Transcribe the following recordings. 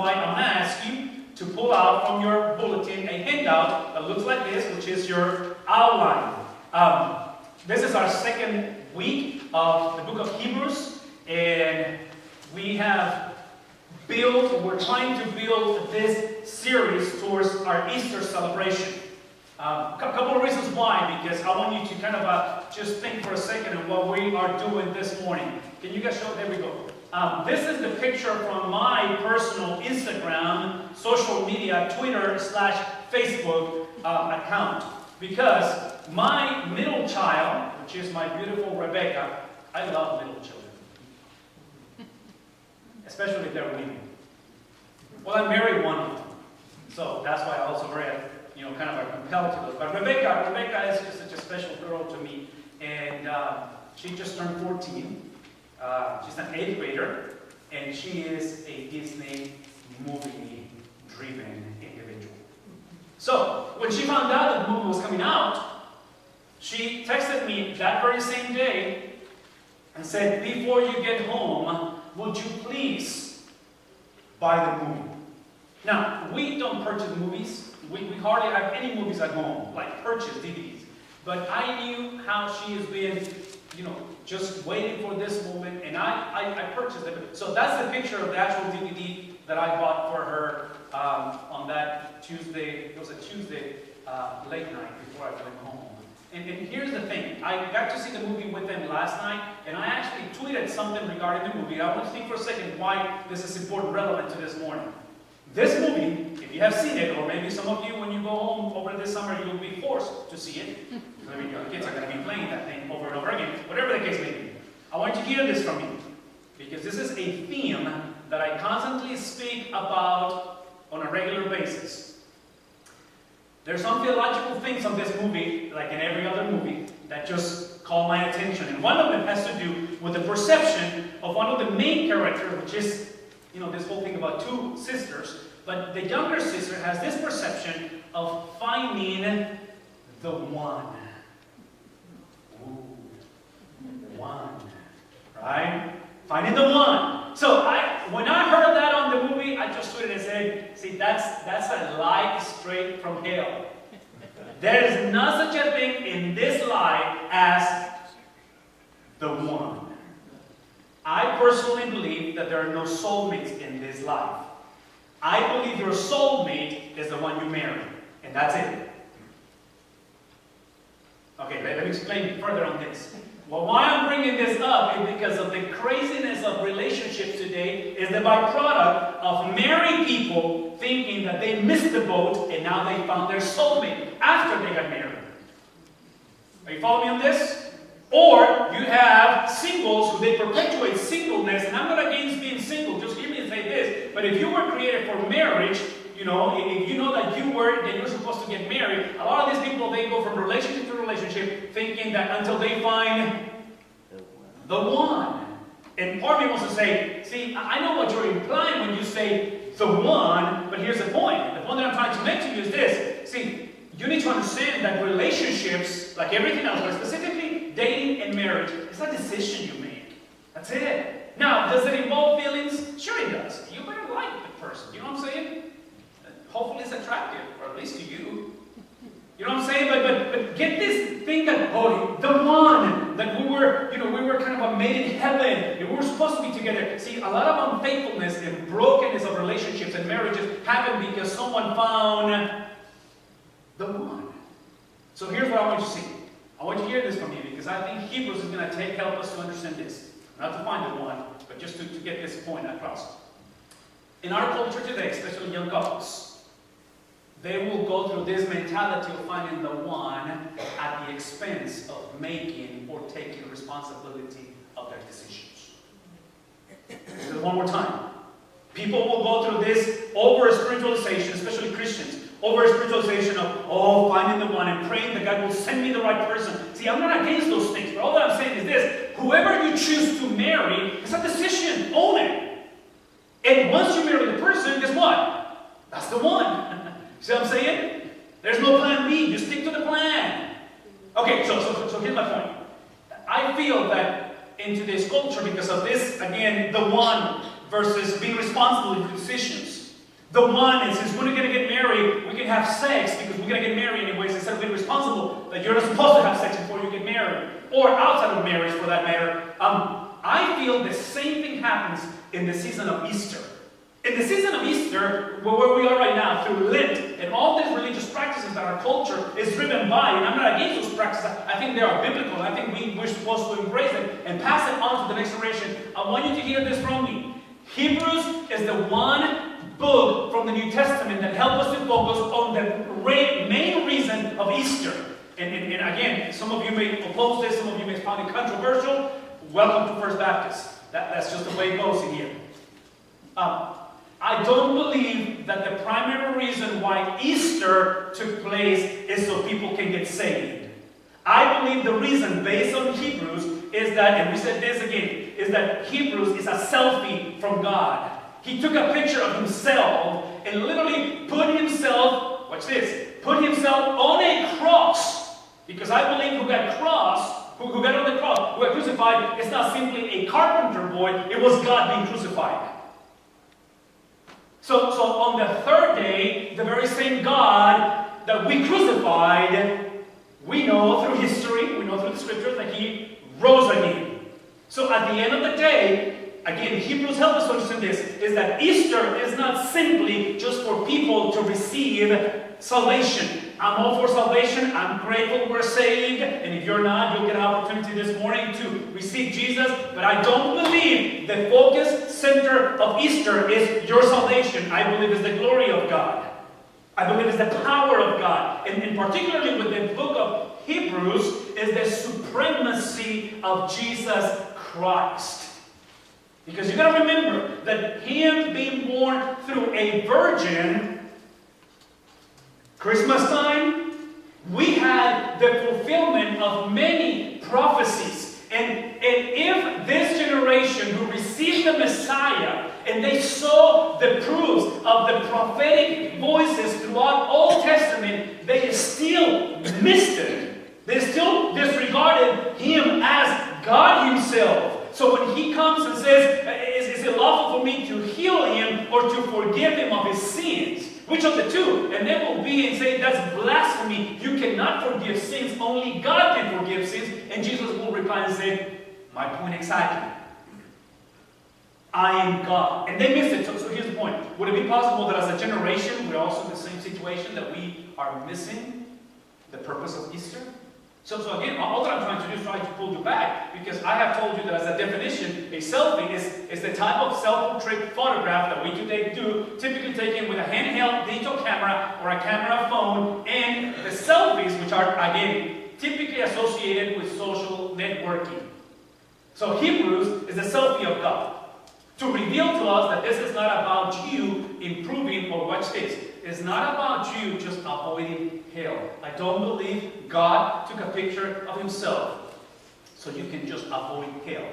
why I'm going to ask you to pull out from your bulletin a handout that looks like this, which is your outline. This is our second week of the book of Hebrews, and we're trying to build this series towards our Easter celebration. A couple of reasons why, because I want you to kind of just think for a second of what we are doing this morning. Can you guys show? There we go. This is the picture from my personal Instagram, social media, Twitter/Facebook account. Because my middle child, which is my beautiful Rebecca, I love little children. Especially if they're women. Well, I married one of them. So that's why I also very, kind of compelled to those. But Rebecca is just such a special girl to me. And she just turned 14. She's an 8th grader, and she is a Disney movie-driven individual. So, when she found out that the movie was coming out, she texted me that very same day and said, before you get home, would you please buy the movie? Now, we don't purchase movies. We hardly have any movies at home, like purchase DVDs. But I knew how she has been, just waiting for this moment, and I purchased it. So that's the picture of the actual DVD that I bought for her on that Tuesday. It was a Tuesday late night before I went home. And here's the thing. I got to see the movie with them last night, and I actually tweeted something regarding the movie. I want to think for a second why this is important, relevant to this morning. This movie, if you have seen it, or maybe some of you, when you go home over this summer, you'll be forced to see it. I mean, your kids are going to be playing that thing over and over again, whatever the case may be. I want you to hear this from me, because this is a theme that I constantly speak about on a regular basis. There's some theological things of this movie, like in every other movie, that just call my attention. And one of them has to do with the perception of one of the main characters, which is, this whole thing about two sisters. But the younger sister has this perception of finding the one. Ooh, one. Right? Finding the one. So when I heard that on the movie, I just tweeted and said, see, that's a lie straight from hell. There is not such a thing in this life as the one. I personally believe that there are no soulmates in this life. I believe your soulmate is the one you marry. And that's it. Okay, let me explain further on this. Well, why I'm bringing this up is because of the craziness of relationships today is the byproduct of married people thinking that they missed the boat and now they found their soulmate after they got married. Are you following me on this? Or you have singles who they perpetuate singleness, and I'm not against being single, just hear me say this, but if you were created for marriage, if you know that you're supposed to get married, a lot of these people, they go from relationship to relationship thinking that until they find the one. And part of me wants to say, see, I know what you're implying when you say the one, but here's the point. The point that I'm trying to make to you is this. See, you need to understand that relationships, like everything else, but specifically dating and marriage, it's a decision you make. That's it. Now, does it involve feelings? Sure it does. You better like the person. You know what I'm saying? Hopefully it's attractive, or at least to you. You know what I'm saying? But get this thing that, the one, that we were kind of a made in heaven. We were supposed to be together. See, a lot of unfaithfulness and brokenness of relationships and marriages happen because someone found the one. So here's what I want you to see. I want you to hear this from me because I think Hebrews is going to help us to understand this. Not to find the one, but just to get this point across. In our culture today, especially young couples, they will go through this mentality of finding the one at the expense of making or taking responsibility of their decisions. So one more time. People will go through this over-spiritualization, especially Christians, over-spiritualization of, finding the one and praying that God will send me the right person. See, I'm not against those things, but all that I'm saying is this. Whoever you choose to marry, it's a decision. Own it. And once you marry the person, guess what? That's the one. See what I'm saying? There's no plan B. You stick to the plan. Okay, so here's my point. I feel that in today's culture, because of this, again, the one versus being responsible for decisions, The one is, since we're going to get married, we can have sex because we're going to get married anyways, instead of being responsible that you're not supposed to have sex before you get married, or outside of marriage for that matter. I feel the same thing happens in the season of Easter. In the season of Easter, where we are right now, through Lent, and all these religious practices that our culture is driven by, and I'm not against those practices, I think they are biblical, and I think we're supposed to embrace them and pass it on to the next generation. I want you to hear this from me. Hebrews is the one book from the New Testament that helps us to focus on the main reason of Easter. And again, some of you may oppose this, some of you may find it controversial. Welcome to First Baptist. That's just the way it goes in here. I don't believe that the primary reason why Easter took place is so people can get saved. I believe the reason, based on Hebrews, is that, and we said this again, is that Hebrews is a selfie from God. He took a picture of himself and literally put himself, watch this, put himself on a cross. Because I believe who got on the cross, who got crucified, is not simply a carpenter boy, it was God being crucified. So on the third day, the very same God that we crucified, we know through history, we know through the scriptures that he rose again. So at the end of the day, again, Hebrews help us understand this, is that Easter is not simply just for people to receive salvation. I'm all for salvation. I'm grateful we're saved. And if you're not, you'll get an opportunity this morning to receive Jesus. But I don't believe the focus center of Easter is your salvation. I believe it's the glory of God. I believe it's the power of God. And particularly with the book of Hebrews is the supremacy of Jesus Christ. Because you got to remember that him being born through a virgin, Christmas time, we had the fulfillment of many prophecies. And if this generation who received the Messiah and they saw the proofs of the prophetic voices throughout Old Testament, they still missed it. They still disregarded him as God himself. So when he comes and says, is it lawful for me to heal him or to forgive him of his sins? Which of the two? And they will be and say, that's blasphemy. You cannot forgive sins. Only God can forgive sins. And Jesus will reply and say, my point exactly. I am God. And they missed it. So here's the point. Would it be possible that as a generation, we're also in the same situation, that we are missing the purpose of Easter? So again, all that I'm trying to do is try to pull you back, because I have told you that as a definition, a selfie is the type of self-portrait photograph that we today do, typically taken with a handheld digital camera or a camera phone, and the selfies, which are, again, typically associated with social networking. So Hebrews is the selfie of God, to reveal to us that this is not about you improving, or watch this, it's not about you just avoiding hell. I don't believe God took a picture of himself so you can just avoid hell.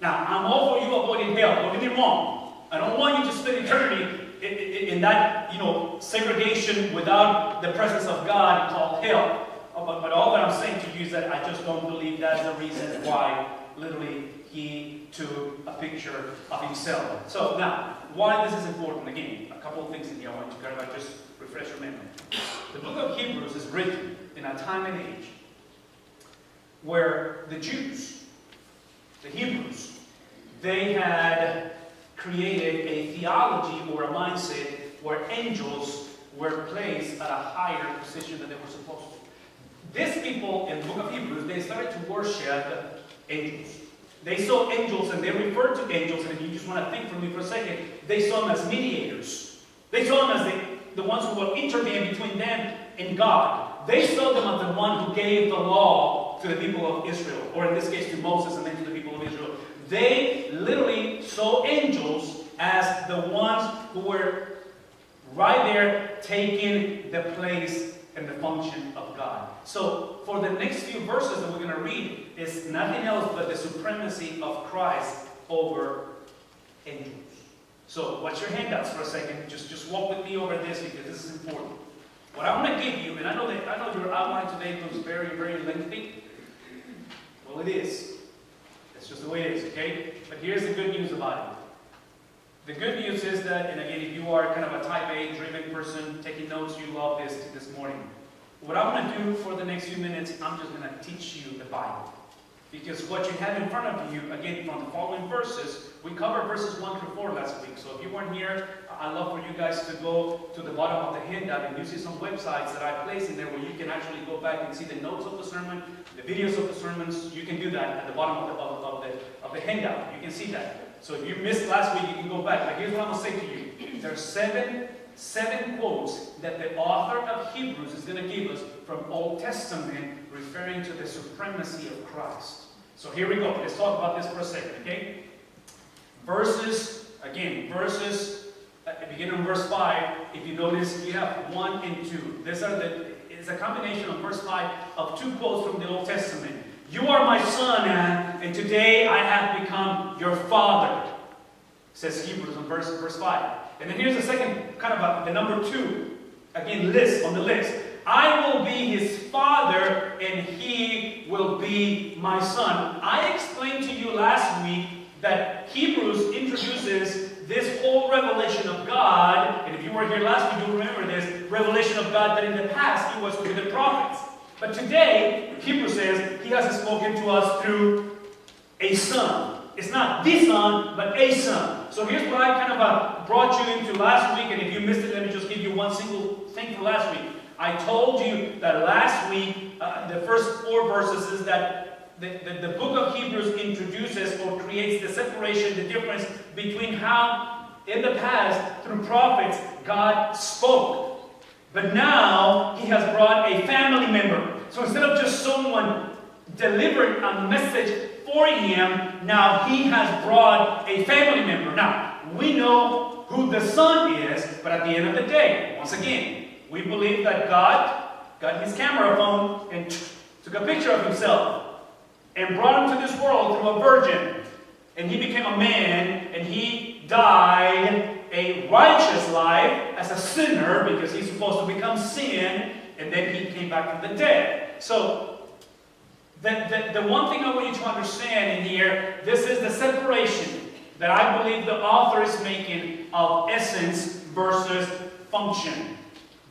Now, I'm all for you avoiding hell. Don't get me wrong. I don't want you to spend eternity in that, segregation without the presence of God called hell. But all that I'm saying to you is that I just don't believe that's the reason why, literally, he took a picture of himself. So now, why this is important? Again, a couple of things in here I want to kind of just refresh your memory. The book of Hebrews is written in a time and age where the Jews, the Hebrews, they had created a theology or a mindset where angels were placed at a higher position than they were supposed to. These people in the book of Hebrews, they started to worship angels. They saw angels, and they referred to angels, and if you just want to think for me for a second, they saw them as mediators. They saw them as the ones who would intervene between them and God. They saw them as the one who gave the law to the people of Israel, or in this case to Moses and then to the people of Israel. They literally saw angels as the ones who were right there taking the place and the function of God. So for the next few verses that we're going to read is nothing else but the supremacy of Christ over angels. So watch your handouts for a second. Just walk with me over this, because this is important. What I want to give you, and I know your outline today looks very, very lengthy. Well, it is. It's just the way it is, okay? But here's the good news about it. The good news is that, and again, if you are kind of a type A driven person taking notes, you love this morning. What I'm going to do for the next few minutes, I'm just going to teach you the Bible. Because what you have in front of you, again, from the following verses, we covered verses 1 through 4 last week. So if you weren't here, I'd love for you guys to go to the bottom of the handout, and you see some websites that I placed in there where you can actually go back and see the notes of the sermon, the videos of the sermons. You can do that at the bottom of the handout. You can see that. So if you missed last week, you can go back. But here's what I'm going to say to you. There are seven quotes that the author of Hebrews is going to give us from Old Testament referring to the supremacy of Christ. So here we go. Let's talk about this for a second, okay? Verses, beginning in verse 5, if you notice, you have 1 and 2. It's a combination of verse 5 of 2 quotes from the Old Testament. You are my son, and today I have become your father, says Hebrews in verse 5. And then here's the second, kind of the number 2, again, list on the list. I will be his father, and he will be my son. I explained to you last week that Hebrews introduces this whole revelation of God, and if you were here last week, you'll remember this revelation of God that in the past he was with the prophets. But today, Hebrews says he has spoken to us through a son. It's not the son, but a son. So here's what I kind of brought you into last week, and if you missed it, let me just give you one single thing from last week. I told you that last week, the first 4 verses is that the book of Hebrews introduces or creates the separation, the difference between how, in the past, through prophets, God spoke. But now, he has brought a family member. So instead of just someone delivering a message for him, now he has brought a family member. Now, we know who the Son is, but at the end of the day, once again, we believe that God got his camera phone and took a picture of himself and brought him to this world through a virgin. And he became a man, and he died a righteous life as a sinner because he's supposed to become sin, and then he came back from the dead. So, the one thing I want you to understand in here, this is the separation that I believe the author is making of essence versus function.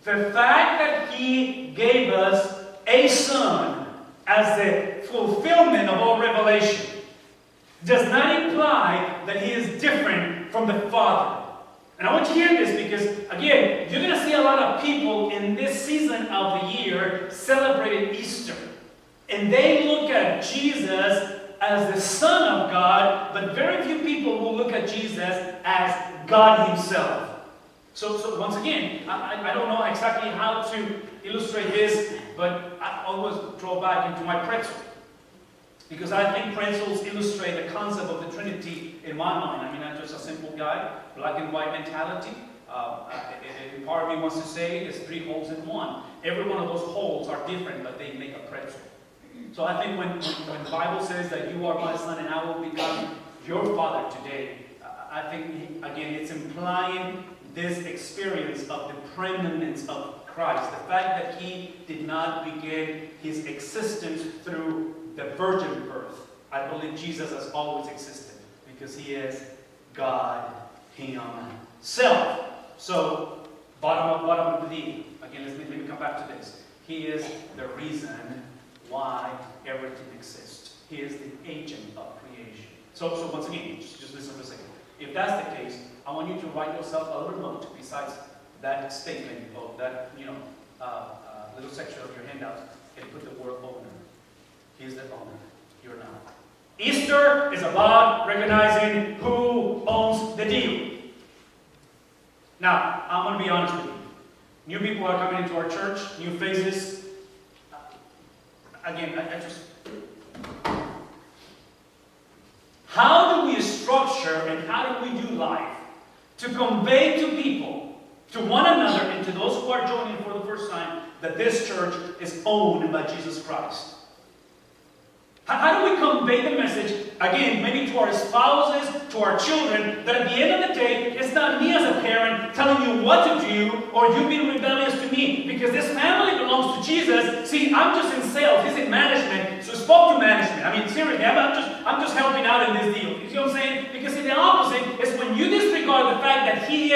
The fact that he gave us a son as the fulfillment of all revelation does not imply that he is different from the Father. And I want you to hear this because, again, you're going to see a lot of people in this season of the year celebrating Easter. And they look at Jesus as the Son of God, but very few people will look at Jesus as God himself. So once again, I don't know exactly how to illustrate this, but I always draw back into my pretzel. Because I think pretzels illustrate the concept of the Trinity in my mind. I mean, I'm just a simple guy, black and white mentality. And part of me wants to say there's 3 holes in one. Every one of those holes are different, but they make a pretzel. So I think when the Bible says that you are my son and I will become your father today, I think, again, it's implying this experience of the preeminence of Christ. The fact that he did not begin his existence through the virgin birth. I believe Jesus has always existed because he is God himself. So, bottom of the D. Again, let me come back to this. He is the reason why everything exists. He is the agent of creation. So once again, just listen for a second. If that's the case, I want you to write yourself a little note besides that statement of that, little section of your handout, and put the word owner. He's the owner. You're not. Easter is about recognizing who owns the deal. Now, I'm going to be honest with you. New people are coming into our church, new faces. Again, I just... How do we structure and how do we do life to convey to people, to one another, and to those who are joining for the first time, that this church is owned by Jesus Christ? How do we convey the message, again, maybe to our spouses, to our children, that at the end of the day, it's not me as a parent telling you what to do or you being rebellious to me, because this family belongs to Jesus. See, I'm just in sales, he's in management, so spoke to management. I mean, seriously, I'm just helping out in this deal. see what I'm saying? Because in the opposite is when you disregard the fact that he